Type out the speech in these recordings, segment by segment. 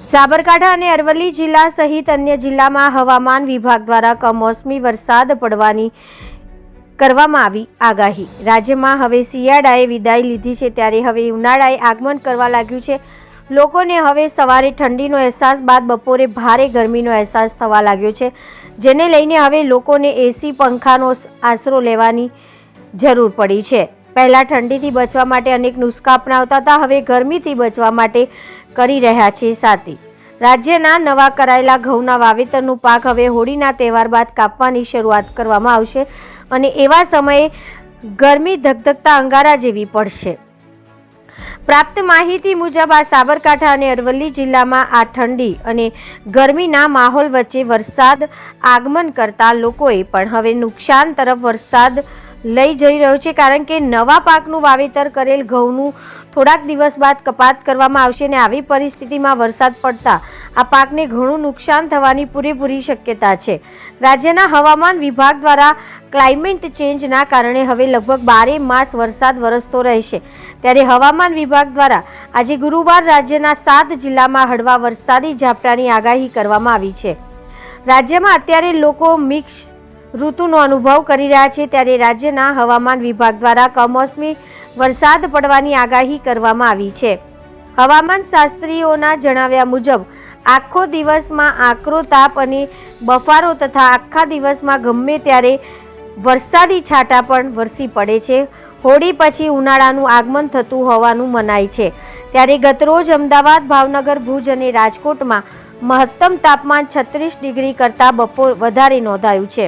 સાબરકાંઠા અને અરવલ્લી જિલ્લા સહિત અન્ય જિલ્લામાં હવામાન વિભાગ દ્વારા કમોસમી વરસાદ પડવાની કરવામાં આવી આગાહી। રાજ્યમાં હવે શિયાળાએ વિદાય લીધી છે, ત્યારે હવે ઉનાળાએ આગમન કરવા લાગ્યું છે। લોકોને હવે સવારે ઠંડીનો અહેસાસ બાદ બપોરે ભારે ગરમીનો અહેસાસ થવા લાગ્યો છે, જેને લઈને હવે લોકોને એસી પંખાનો આશરો લેવાની જરૂર પડી છે। પહેલા ઠંડીથી બચવા માટે અનેક નુસ્ખા અપનાવતા હતા, હવે ગરમીથી બચવા માટે કરી રહ્યા છે સાથી। રાજ્યના નવા કરાયેલા ઘઉંના વાવેતરનું પાક હવે હોળીના તહેવાર બાદ કાપવાની શરૂઆત કરવામાં આવશે અને એવા સમયે ગરમી ધગધગતા અંગારા જેવી પડશે। પ્રાપ્ત માહિતી મુજબ આ સાબરકાંઠા અને અરવલ્લી જિલ્લામાં આ ઠંડી અને ગરમીના માહોલ વચ્ચે વરસાદ આગમન કરતા લોકોએ પણ હવે નુકસાન તરફ વરસાદ લઈ જઈ રહ્યો છે, કારણ કે નવા પાકનું વાવેતર કરેલ ઘઉંનું થોડાક દિવસ બાદ કપાત કરવામાં આવશે અને આવી પરિસ્થિતિમાં વરસાદ પડતા આ પાકને ઘણું નુકસાન થવાની પૂરેપૂરી શક્યતા છે। રાજ્યના હવામાન વિભાગ દ્વારા ક્લાઇમેટ ચેન્જના કારણે હવે લગભગ 12 માસ વરસાદ વરસતો રહેશે, ત્યારે હવામાન વિભાગ દ્વારા આજે ગુરુવાર રાજ્યના 7 જિલ્લામાં હળવા વરસાદી ઝાપટાની આગાહી કરવામાં આવી છે। રાજ્યમાં અત્યારે લોકો મિક્સ ઋતુનો અનુભવ કરી રહ્યા છે, ત્યારે રાજ્યના હવામાન વિભાગ દ્વારા કમોસમી વરસાદ પડવાની આગાહી કરવામાં આવી છે। હવામાન શાસ્ત્રીઓના જણાવ્યા મુજબ આખો દિવસમાં આકરો તાપ અને બફારો તથા આખા દિવસમાં ગમે ત્યારે વરસાદી છાંટા પણ વરસી પડે છે। હોળી પછી ઉનાળાનું આગમન થતું હોવાનું મનાય છે, ત્યારે ગતરોજ અમદાવાદ, ભાવનગર, ભુજ અને રાજકોટમાં મહત્તમ તાપમાન 36 ડિગ્રી કરતાં બપોર વધારે નોંધાયું છે।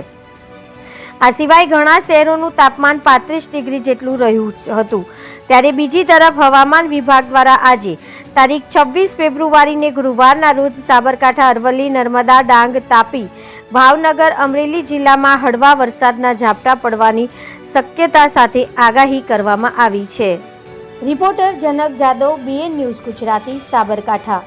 આ સિવાય ઘણા શહેરોનું તાપમાન 35 ડિગ્રી જેટલું રહ્યું હતું। ત્યારે બીજી તરફ હવામાન વિભાગ દ્વારા આજે તારીખ 26 ફેબ્રુઆરીને ગુરુવારના રોજ સાબરકાંઠા, અરવલ્લી, નર્મદા, ડાંગ, તાપી, ભાવનગર, અમરેલી જિલ્લામાં હળવા વરસાદના ઝાપટા પડવાની શક્યતા સાથે આગાહી કરવામાં આવી છે। રિપોર્ટર જનક જાદવ, BN ન્યૂઝ ગુજરાતી, સાબરકાંઠા।